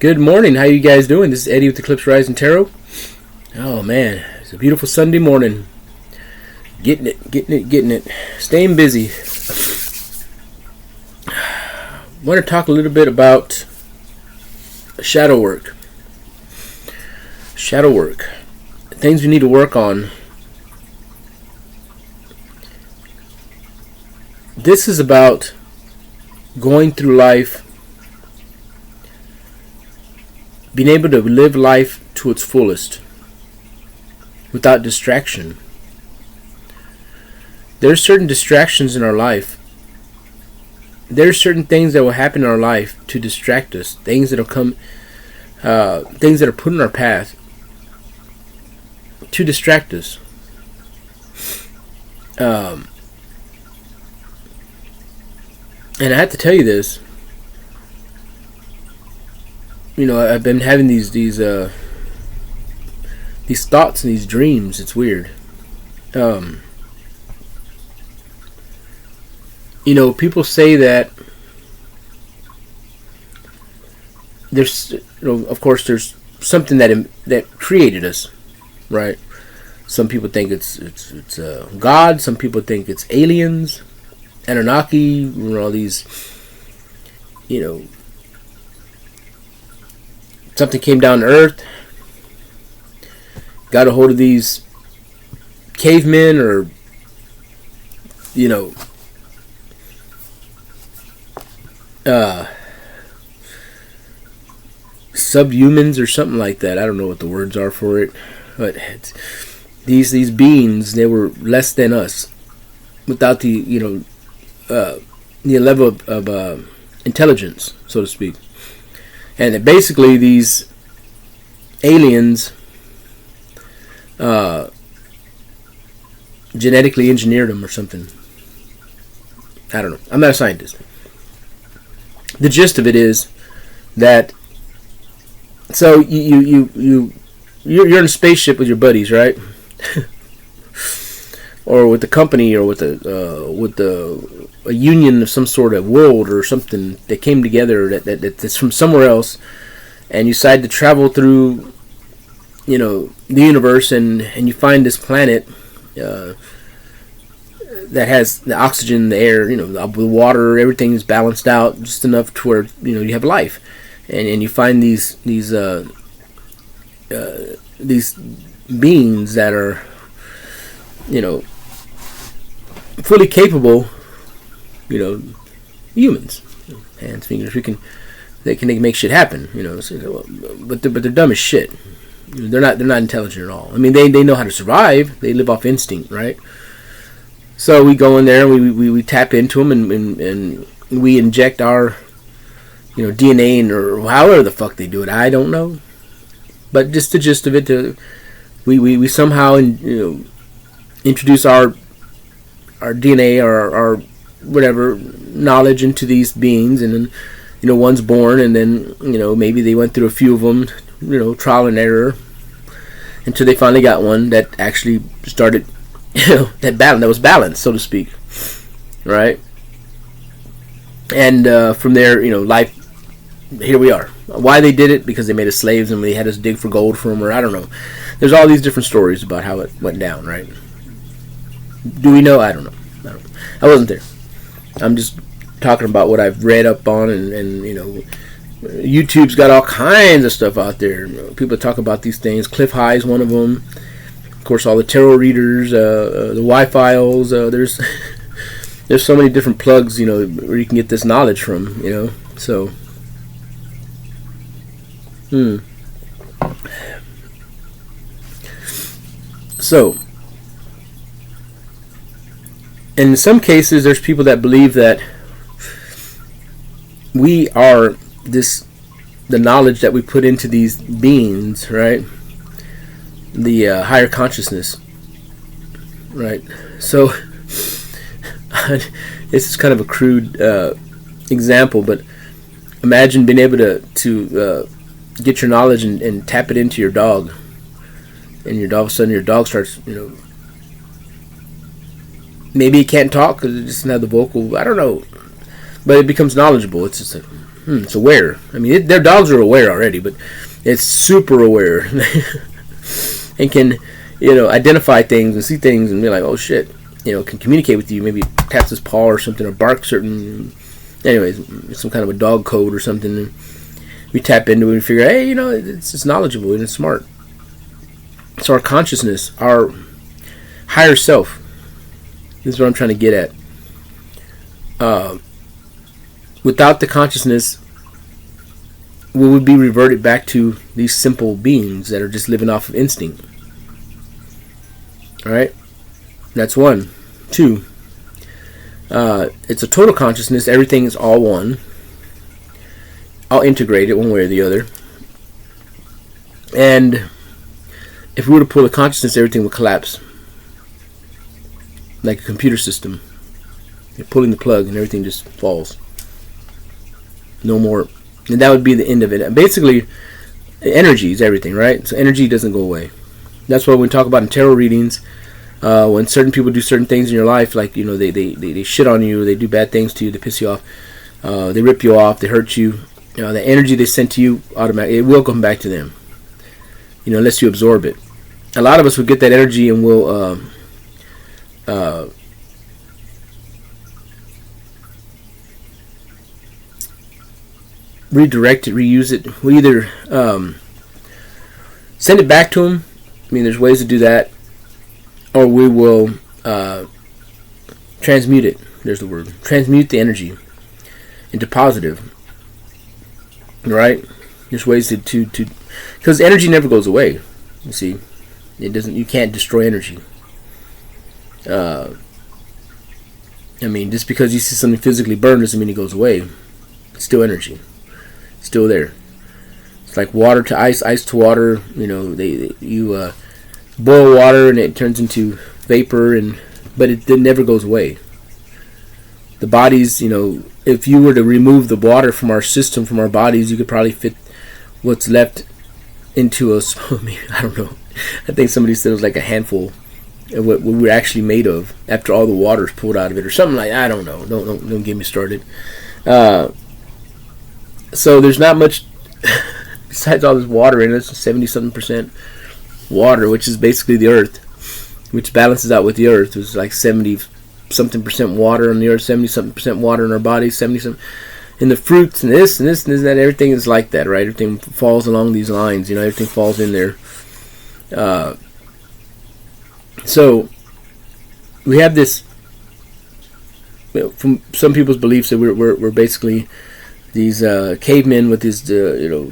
Good morning. How you guys doing? This is Eddie with Eclipse Rising Tarot. Oh man, it's a beautiful Sunday morning. Getting it. Staying busy. I want to talk a little bit about shadow work. Shadow work. Things we need to work on. This is about going through life, being able to live life to its fullest without distraction. There are certain distractions in our life. There are certain things that will happen in our life to distract us. Things that will come, things that are put in our path to distract us. And I have to tell you this. You know, I've been having these thoughts and these dreams. It's weird. You know, people say that there's, you know, of course, there's something that created us, right? Some people think it's God. Some people think it's aliens, Anunnaki. You know, all these, you know. Something came down to Earth, got a hold of these cavemen, or, you know, subhumans or something like that. I don't know what the words are for it, but these beings, they were less than us, without the, you know, the level of intelligence, so to speak. And that basically these aliens genetically engineered them or something. I don't know. I'm not a scientist. The gist of it is that, so you're in a spaceship with your buddies, right? Or with the company, or with a union of some sort of world or something that came together that's from somewhere else, and you decide to travel through, you know, the universe, and you find this planet that has the oxygen, the air, you know, the water, everything is balanced out just enough to where, you know, you have life, and you find these beings that are, you know, fully capable, you know, humans, hands, fingers. They can make shit happen, you know. So, but they're dumb as shit. They're not intelligent at all. I mean, they know how to survive. They live off instinct, right? So we go in there and we tap into them, and we inject our, you know, DNA, or however the fuck they do it. I don't know, but just the gist of it, we somehow, you know, introduce our DNA, or our whatever knowledge into these beings, and then, you know, one's born, and then, you know, maybe they went through a few of them, you know, trial and error, until they finally got one that actually started, you know, that was balanced, so to speak, right? And from there, you know, life, here we are. Why they did it? Because they made us slaves, and they had us dig for gold for them, or I don't know. There's all these different stories about how it went down, right? Do we know? I don't know. I wasn't there. I'm just talking about what I've read up on, and you know, YouTube's got all kinds of stuff out there. People talk about these things. Cliff High is one of them. Of course, all the tarot readers, the Y-Files. There's so many different plugs, you know, where you can get this knowledge from, you know. So, So, in some cases, there's people that believe that we are the knowledge that we put into these beings, right? The higher consciousness, right? So, this is kind of a crude example, but imagine being able to get your knowledge and tap it into your dog, and all of a sudden your dog starts, you know, maybe it can't talk because it doesn't have the vocal, I don't know, but it becomes knowledgeable. It's just like, It's aware. I mean, their dogs are aware already, but it's super aware and can, identify things and see things and be like, oh shit, can communicate with you. Maybe taps his paw or something, or bark certain. Anyways, some kind of a dog code or something. And we tap into it and figure, hey, it's knowledgeable and it's smart. So our consciousness, our higher self, this is what I'm trying to get at. Without the consciousness, we would be reverted back to these simple beings that are just living off of instinct. Alright? That's one. Two, it's a total consciousness. Everything is all one. All integrated one way or the other. And if we were to pull the consciousness, everything would collapse. Like a computer system. You're pulling the plug and everything just falls. No more. And that would be the end of it. Basically, energy is everything, right? So energy doesn't go away. That's why when we talk about in tarot readings, when certain people do certain things in your life, like, they shit on you, they do bad things to you, they piss you off, they rip you off, they hurt you, the energy they sent to you, automatically, it will come back to them, unless you absorb it. A lot of us will get that energy and will redirect it, reuse it. We either send it back to them. I mean, there's ways to do that, or we will transmute it. There's the word. Transmute the energy into positive. Right? There's ways to because energy never goes away. You see, it doesn't. You can't destroy energy. I mean, just because you see something physically burn doesn't mean it goes away. It's still energy. It's still there. It's like water to ice, ice to water. You boil water and it turns into vapor, but it never goes away. The bodies, if you were to remove the water from our system, from our bodies, you could probably fit what's left into a. I don't know. I think somebody said it was like a handful of what we're actually made of after all the water is pulled out of it, or something like. I don't know. Don't get me started. So there's not much besides all this water in it. It's 70-something% water, which is basically the earth, which balances out with the earth. It's like 70-something% water on the earth, 70-something% water in our bodies, 70-something in the fruits, and this and this and this and that. Everything is like that, right? Everything falls along these lines. Everything falls in there. So we have this. From some people's beliefs that we're basically these cavemen with this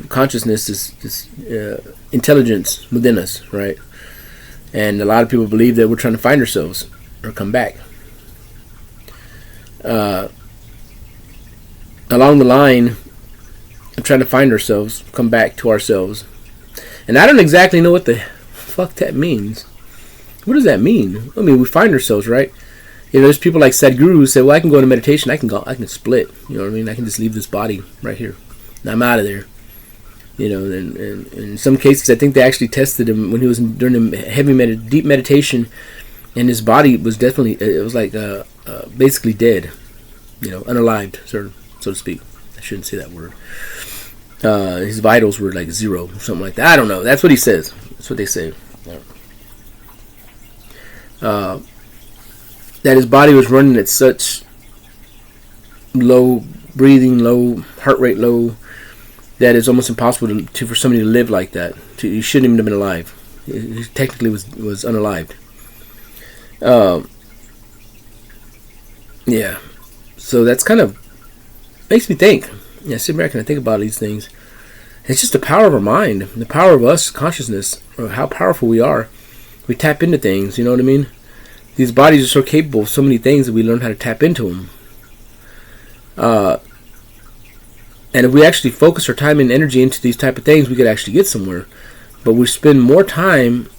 consciousness, this intelligence within us, right? And a lot of people believe that we're trying to find ourselves or come back. Along the line of trying to find ourselves, come back to ourselves. And I don't exactly know what the fuck that means. What does that mean? I mean, we find ourselves, right? There's people like Sadhguru who say, well, I can go into meditation, I can split. You know what I mean? I can just leave this body right here. And I'm out of there. And in some cases, I think they actually tested him when he was during a deep meditation, and his body was definitely, it was like basically dead. Unalived, so to speak. I shouldn't say that word. His vitals were like zero, or something like that. I don't know. That's what he says. That's what they say. That his body was running at such low breathing, low heart rate, low, that it's almost impossible for somebody to live like that. He shouldn't even have been alive. He technically was unalived. Yeah. So that's kind of makes me think. I sit back and I think about these things. It's just the power of our mind, the power of us, consciousness, or how powerful we are. We tap into things, you know what I mean? These bodies are so capable of so many things that we learn how to tap into them. And if we actually focus our time and energy into these type of things, we could actually get somewhere. But we spend more time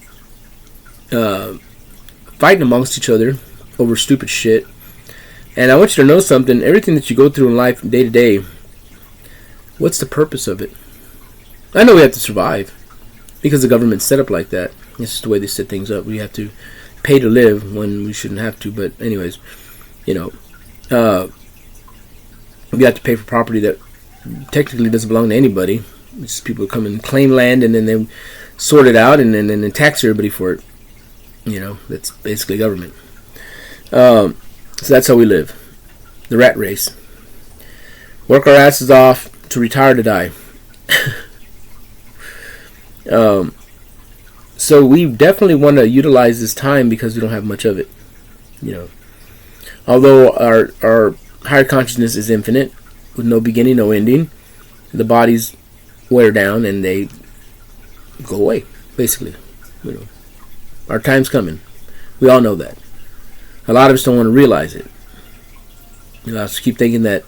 fighting amongst each other over stupid shit. And I want you to know something. Everything that you go through in life day to day, what's the purpose of it? I know we have to survive because the government's set up like that. It's just the way they set things up. We have to pay to live when we shouldn't have to. But anyways, we have to pay for property that technically doesn't belong to anybody. It's just people come and claim land, and then they sort it out, and then tax everybody for it. That's basically government. So that's how we live. The rat race. Work our asses off to retire to die. So we definitely want to utilize this time because we don't have much of it. Although our higher consciousness is infinite, with no beginning, no ending, the bodies wear down and they go away, basically. Our time's coming. We all know that. A lot of us don't want to realize it. I just keep thinking that,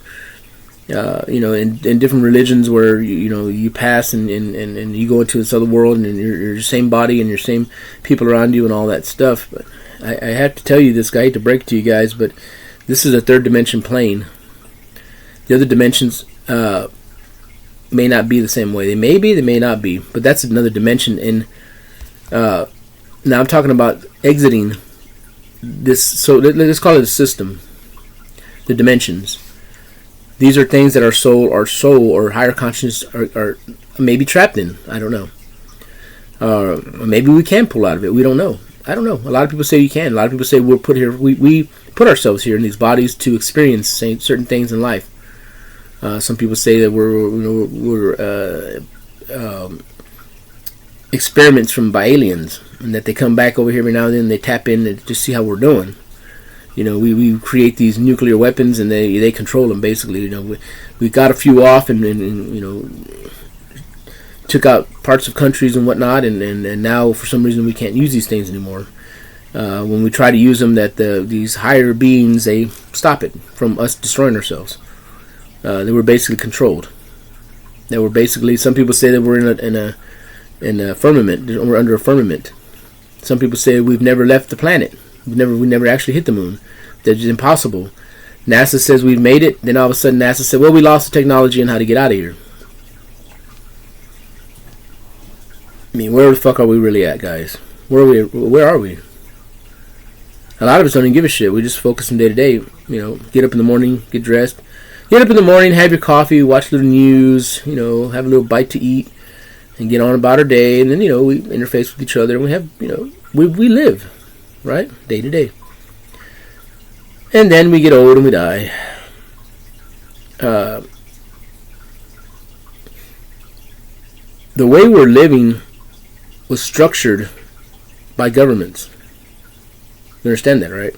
in different religions where you pass and you go into this other world and you're your same body and your same people around you and all that stuff. But I have to tell you this, I hate to break it to you guys, but this is a third dimension plane. The other dimensions may not be the same way. They may be, they may not be, but that's another dimension. Now I'm talking about exiting this. So let's call it a system. The dimensions. These are things that our soul or higher consciousness are maybe trapped in. I don't know. Maybe we can pull out of it. We don't know. I don't know. A lot of people say you can. A lot of people say we're put here. We put ourselves here in these bodies to experience certain things in life. Some people say that we're experiments by aliens, and that they come back over here every now and then. And they tap in and just see how we're doing. We create these nuclear weapons, and they control them basically. We got a few off, and took out parts of countries and whatnot, and now for some reason we can't use these things anymore. When we try to use them, these higher beings, they stop it from us destroying ourselves. They were basically controlled. They were basically. Some people say that we're in a firmament. We're under a firmament. Some people say we've never left the planet. We never actually hit the moon. That's impossible. NASA says we've made it. Then all of a sudden NASA said, well, we lost the technology and how to get out of here. I mean, where the fuck are we really at, guys? Where are we? A lot of us don't even give a shit. We just focus on day to day. Get up in the morning, get dressed. Get up in the morning, have your coffee, watch a little news, have a little bite to eat, and get on about our day. And then, we interface with each other, and we have, we live. Right? Day to day. And then we get old and we die. The way we're living was structured by governments. You understand that, right?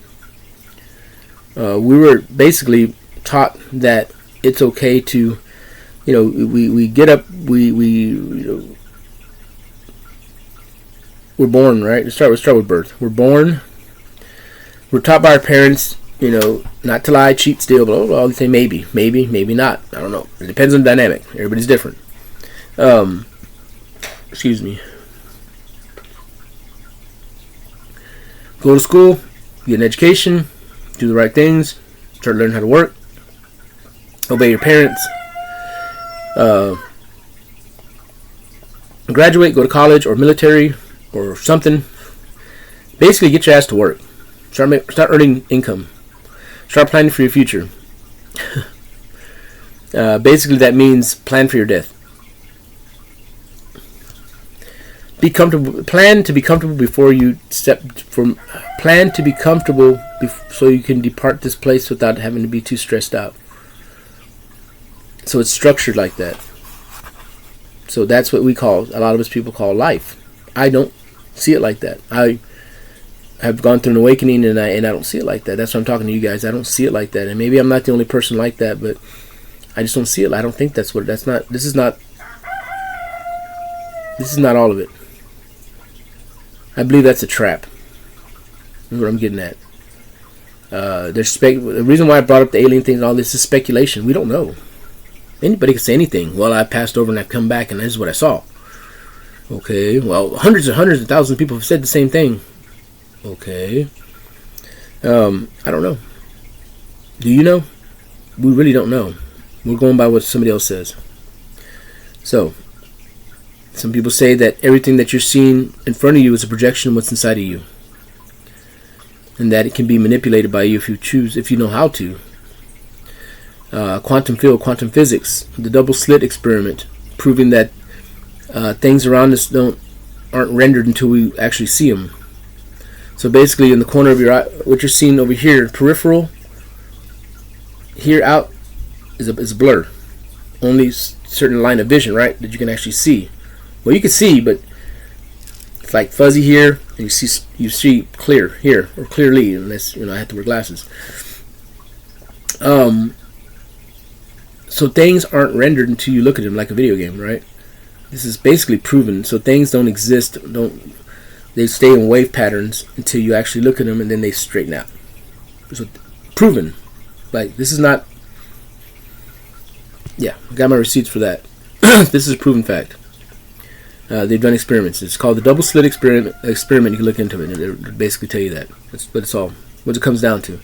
We were basically taught that it's okay to, we get up, we're born, right? Let's start with birth. We're born. We're taught by our parents, not to lie, cheat, steal, blah, blah, blah. They say maybe not. I don't know. It depends on the dynamic. Everybody's different. Excuse me. Go to school, get an education, do the right things, start learning how to work, obey your parents, graduate, go to college or military, or something. Basically, get your ass to work. Start earning income. Start planning for your future. Basically, that means plan for your death. Be comfortable. Plan to be comfortable before you step from. Plan to be comfortable so you can depart this place without having to be too stressed out. So it's structured like that. So that's what a lot of us people call life. I don't see it like that. I have gone through an awakening, and I don't see it like that. That's why I'm talking to you guys. I don't see it like that, and maybe I'm not the only person like that, but I just don't see it. I don't think that's what. That's not. This is not all of it. I believe that's a trap. That's what I'm getting at. The reason why I brought up the alien thing and all this is speculation. We don't know. Anybody can say anything. Well, I passed over and I've come back, and this is what I saw. Okay, well, hundreds and thousands of people have said the same thing. Okay. I don't know. Do you know? We really don't know. We're going by what somebody else says. So, some people say that everything that you're seeing in front of you is a projection of what's inside of you. And that it can be manipulated by you if you choose, if you know how to. quantum field, quantum physics, the double slit experiment, proving that things around us aren't rendered until we actually see them. So basically, in the corner of your eye, what you're seeing over here, peripheral, here out is a blur. Only certain line of vision, right, that you can actually see. Well, you can see, but it's like fuzzy here, and you see clear here, or clearly, unless I have to wear glasses. So things aren't rendered until you look at them, like a video game, right? This is basically proven. So things don't exist, they stay in wave patterns until you actually look at them, and then they straighten out. So proven. Like, this is not. Yeah, I got my receipts for that. This is a proven fact. They've done experiments. It's called the double slit experiment. You can look into it, and it'll basically tell you that. But it's all what it comes down to.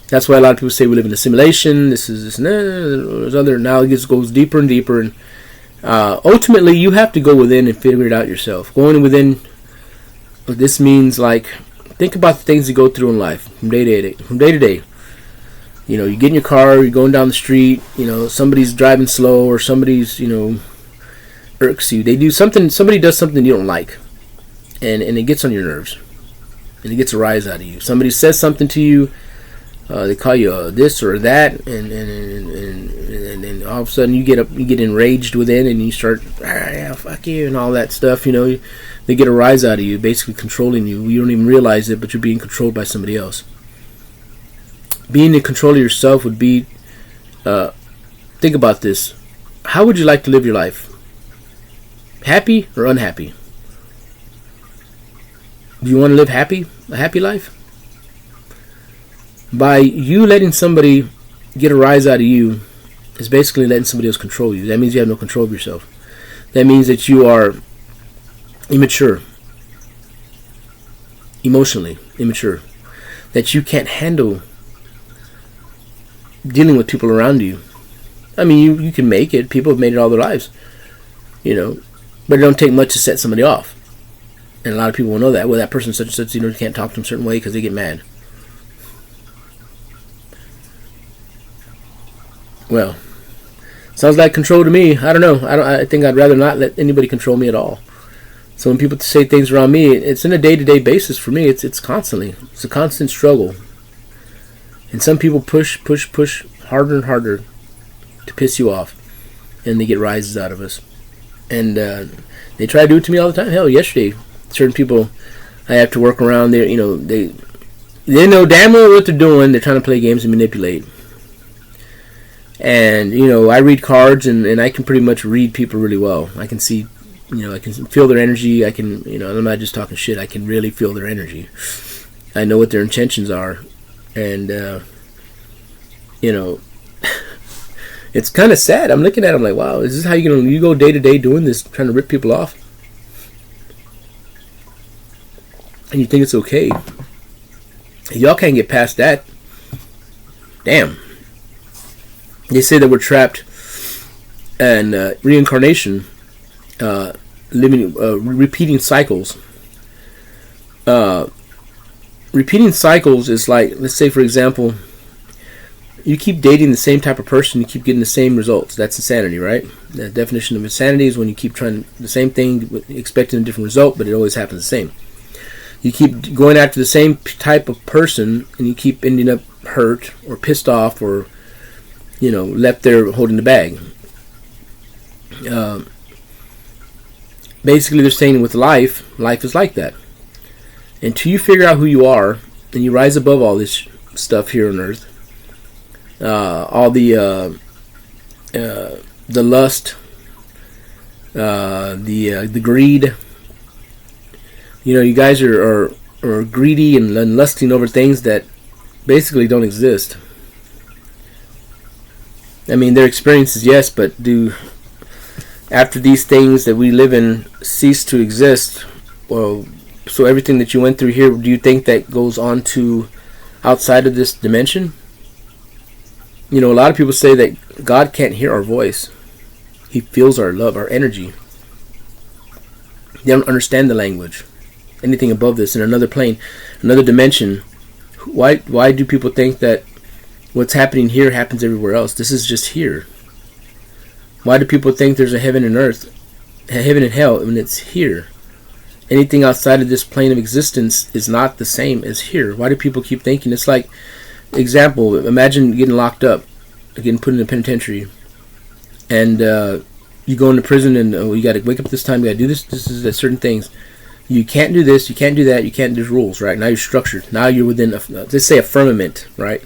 That's why a lot of people say we live in a simulation. There's other. Now it goes deeper and deeper, and ultimately you have to go within and figure it out yourself. Going within. This means, like, think about the things you go through in life from day to day. You get in your car, you're going down the street, somebody's driving slow, or somebody's, irks you. They do something, somebody does something you don't like, and it gets on your nerves, and it gets a rise out of you. Somebody says something to you, they call you this or that, and then all of a sudden you get enraged within, and you start, yeah, fuck you, and all that stuff, They get a rise out of you, basically controlling you. You don't even realize it, but you're being controlled by somebody else. Being in control of yourself would be, think about this. How would you like to live your life? Happy or unhappy? Do you want to live a happy life? By you letting somebody get a rise out of you, is basically letting somebody else control you. That means you have no control of yourself. That means that you are immature. Emotionally immature. That you can't handle dealing with people around you. I mean, you can make it. People have made it all their lives, but it don't take much to set somebody off. And a lot of people will know that. Well, that person such and such, you can't talk to them a certain way because they get mad. Well, sounds like control to me. I don't know. I think I'd rather not let anybody control me at all. So when people say things around me, it's in a day-to-day basis for me. It's constantly. It's a constant struggle. And some people push harder and harder to piss you off, and they get rises out of us. And they try to do it to me all the time. Hell, yesterday, certain people I have to work around. They know damn well what they're doing. They're trying to play games and manipulate. And I read cards, and I can pretty much read people really well. I can see, I can feel their energy. I can, I'm not just talking shit. I can really feel their energy. I know what their intentions are. And, it's kind of sad. I'm looking at them like, wow, is this how you go day to day doing this, trying to rip people off? And you think it's okay. Y'all can't get past that. Damn. They say that we're trapped in reincarnation, living, repeating cycles. Repeating cycles is like, let's say, for example, you keep dating the same type of person, you keep getting the same results. That's insanity, right? The definition of insanity is when you keep trying the same thing, expecting a different result, but it always happens the same. You keep going after the same type of person, and you keep ending up hurt or pissed off or, left there holding the bag. Basically, they're saying with life is like that. Until you figure out who you are, and you rise above all this stuff here on Earth, all the lust, the greed. You guys are greedy and lusting over things that basically don't exist. I mean, their experiences, yes, but after these things that we live in cease to exist, well, so everything that you went through here, do you think that goes on to outside of this dimension? A lot of people say that God can't hear our voice. He feels our love, our energy. They don't understand the language. Anything above this, in another plane, another dimension. Why do people think that what's happening here happens everywhere else. This is just here. Why do people think there's a heaven and earth, a heaven and hell, when it's here? Anything outside of this plane of existence is not the same as here. Why do people keep thinking? It's like, example, imagine getting locked up, getting put in a penitentiary, and you go into prison, and you got to wake up this time, you got to do this. This is certain things. You can't do this, you can't do that, you can't. There's rules, right? Now you're structured. Now you're within, let's say, a firmament, right?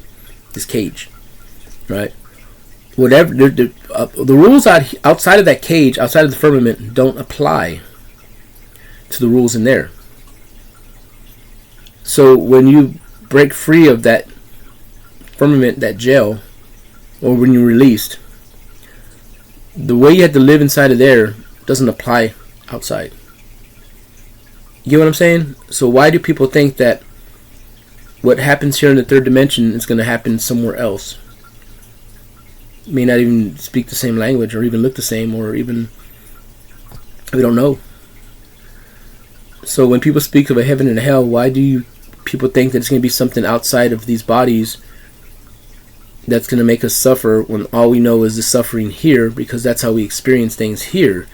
This cage, right? Whatever the rules outside of that cage, outside of the firmament, don't apply to the rules in there. So when you break free of that firmament, that jail, or when you're released, the way you had to live inside of there doesn't apply outside. You get what I'm saying? So why do people think that what happens here in the third dimension is going to happen somewhere else? May not even speak the same language, or even look the same, or even, we don't know. So when people speak of a heaven and a hell, why do people think that it's going to be something outside of these bodies that's going to make us suffer, when all we know is the suffering here, because that's how we experience things here?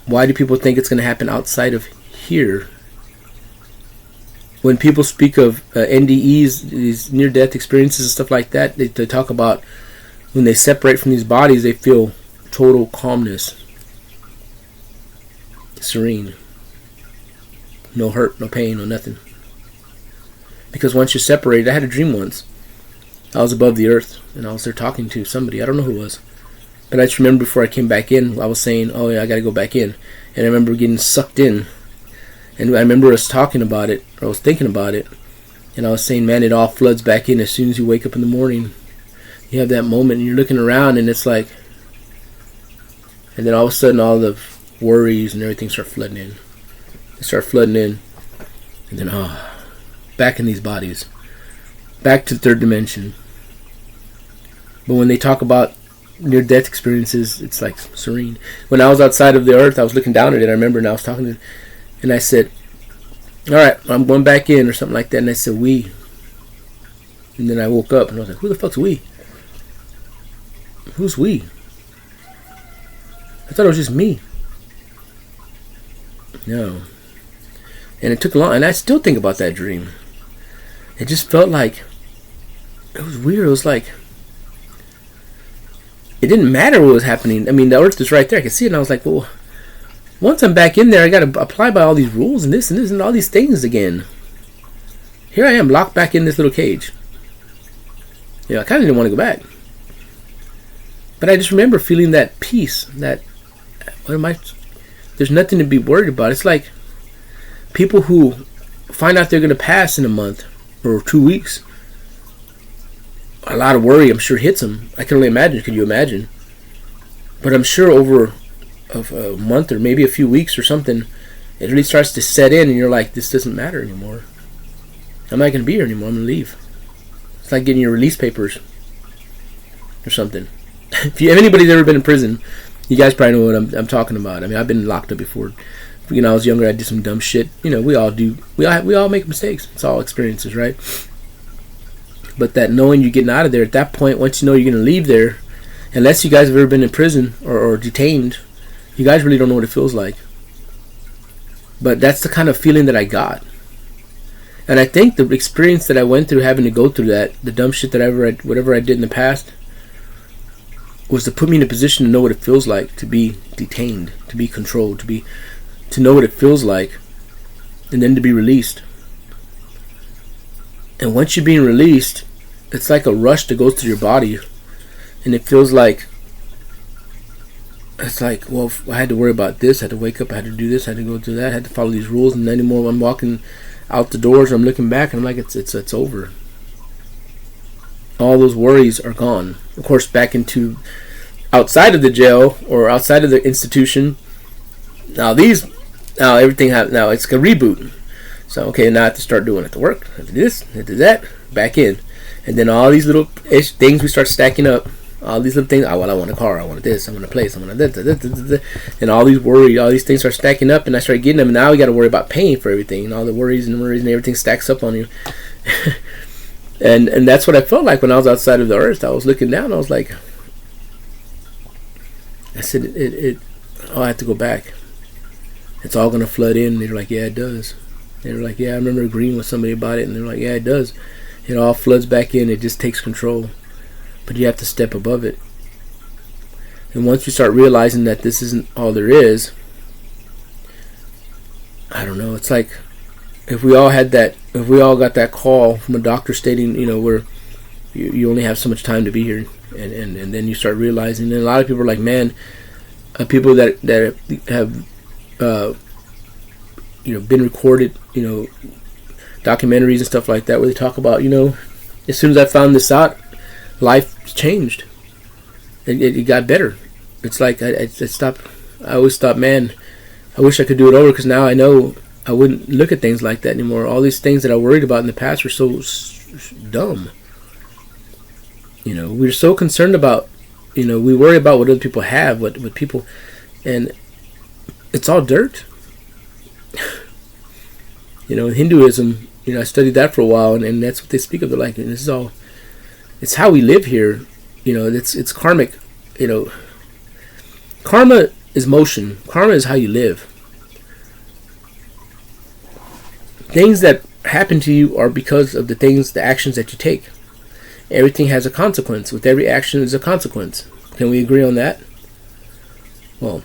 Why do people think it's going to happen outside of here? When people speak of NDEs, these near-death experiences and stuff like that, they talk about when they separate from these bodies, they feel total calmness, serene, no hurt, no pain, no nothing. Because once you're separated, I had a dream once. I was above the earth, and I was there talking to somebody. I don't know who it was. But I just remember before I came back in, I was saying, oh yeah, I got to go back in. And I remember getting sucked in. And I remember us talking about it, or I was thinking about it. And I was saying, man, it all floods back in as soon as you wake up in the morning. You have that moment, and you're looking around, and it's like, and then all of a sudden, all the worries and everything start flooding in. They start flooding in, and then, back in these bodies. Back to the third dimension. But when they talk about near-death experiences, it's like serene. When I was outside of the earth, I was looking down at it. I remember, and I was talking to, and I said, all right, I'm going back in, or something like that. And I said, we. And then I woke up, and I was like, who the fuck's we? Who's we? I thought it was just me. No. And it took long, and I still think about that dream. It just felt like, it was weird. It was like, it didn't matter what was happening. I mean, the earth is right there. I could see it, and I was like, well, once I'm back in there, I got to apply by all these rules and this and this and all these things again. Here I am, locked back in this little cage. You know, I kind of didn't want to go back. But I just remember feeling that peace, that, there's nothing to be worried about. It's like people who find out they're going to pass in a month or 2 weeks. A lot of worry, I'm sure, hits them. I can only imagine. Can you imagine? But I'm sure over a month or maybe a few weeks or something, it really starts to set in, and you're like, this doesn't matter anymore. I'm not going to be here anymore. I'm going to leave. It's like getting your release papers or something. If anybody's ever been in prison, you guys probably know what I'm talking about. I mean, I've been locked up before. When I was younger, I did some dumb shit. You know, we all do. We all make mistakes. It's all experiences, right? But that knowing you're getting out of there, at that point, once you know you're going to leave there, unless you guys have ever been in prison or detained, you guys really don't know what it feels like. But that's the kind of feeling that I got. And I think the experience that I went through, having to go through that, the dumb shit that whatever I did in the past, was to put me in a position to know what it feels like to be detained, to be controlled, to know what it feels like, and then to be released. And once you're being released, it's like a rush that goes through your body, and it feels like, it's like, well, I had to worry about this, I had to wake up, I had to do this, I had to go do that, I had to follow these rules, and then anymore I'm walking out the doors, I'm looking back, and I'm like, it's over. All those worries are gone. Of course, back into outside of the jail or outside of the institution. Now it's a reboot. So okay, now I have to start doing it to work. I have to do this, I have to do that, back in, and then all these little things we start stacking up. All these little things. I want a car. I want this. I want a place. I want this. And all these worries, all these things start stacking up, and I start getting them. And now we got to worry about paying for everything, and all the worries and everything stacks up on you. And that's what I felt like when I was outside of the earth. I was looking down. I was like, I said, I have to go back. It's all going to flood in. And they're like, yeah, it does. They were like, yeah, I remember agreeing with somebody about it. And they're like, yeah, it does. It all floods back in. It just takes control. But you have to step above it. And once you start realizing that this isn't all there is, I don't know. It's like if we all got that call from a doctor stating, where you only have so much time to be here, and then you start realizing. And a lot of people are like, man, people that have been recorded, documentaries and stuff like that, where they talk about, as soon as I found this out, life changed. It got better. It's like I always thought, man, I wish I could do it over, because now I know I wouldn't look at things like that anymore. All these things that I worried about in the past were so dumb. We were so concerned about, we worry about what other people have, what people, and it's all dirt. Hinduism, I studied that for a while, and that's what they speak of. They're like, this is all, it's how we live here. It's karmic. Karma is motion. Karma is how you live. Things that happen to you are because of the actions that you take. Everything has a consequence. With every action is a consequence. Can we agree on that? Well,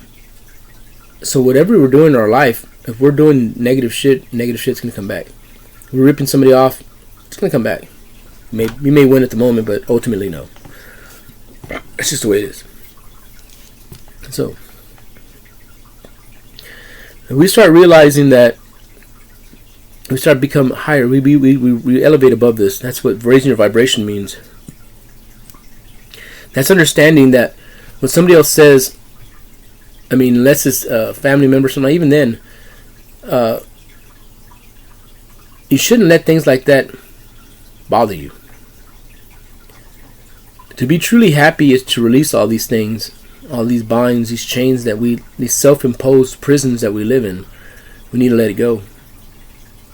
so whatever we're doing in our life, if we're doing negative shit's going to come back. If we're ripping somebody off, it's going to come back. We may win at the moment, but ultimately no. It's just the way it is. So, if we start realizing that, we start to become higher, we elevate above this. That's what raising your vibration means. That's understanding that when somebody else says, unless it's a family member, something, even then, you shouldn't let things like that bother you. To be truly happy is to release all these things, all these binds, these chains these self-imposed prisons that we live in. We need to let it go.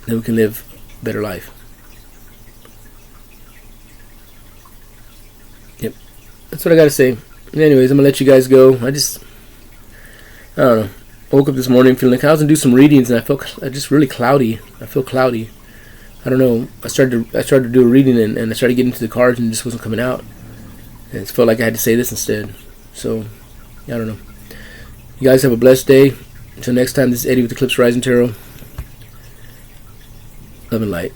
Then we can live a better life. Yep. That's what I got to say. Anyways, I'm going to let you guys go. I don't know. Woke up this morning feeling like I was going to do some readings, and I felt just really cloudy. I feel cloudy. I don't know. I started to do a reading, and I started getting into the cards, and it just wasn't coming out. And it felt like I had to say this instead. So, I don't know. You guys have a blessed day. Until next time, this is Eddie with Eclipse Rising Tarot. Love and light.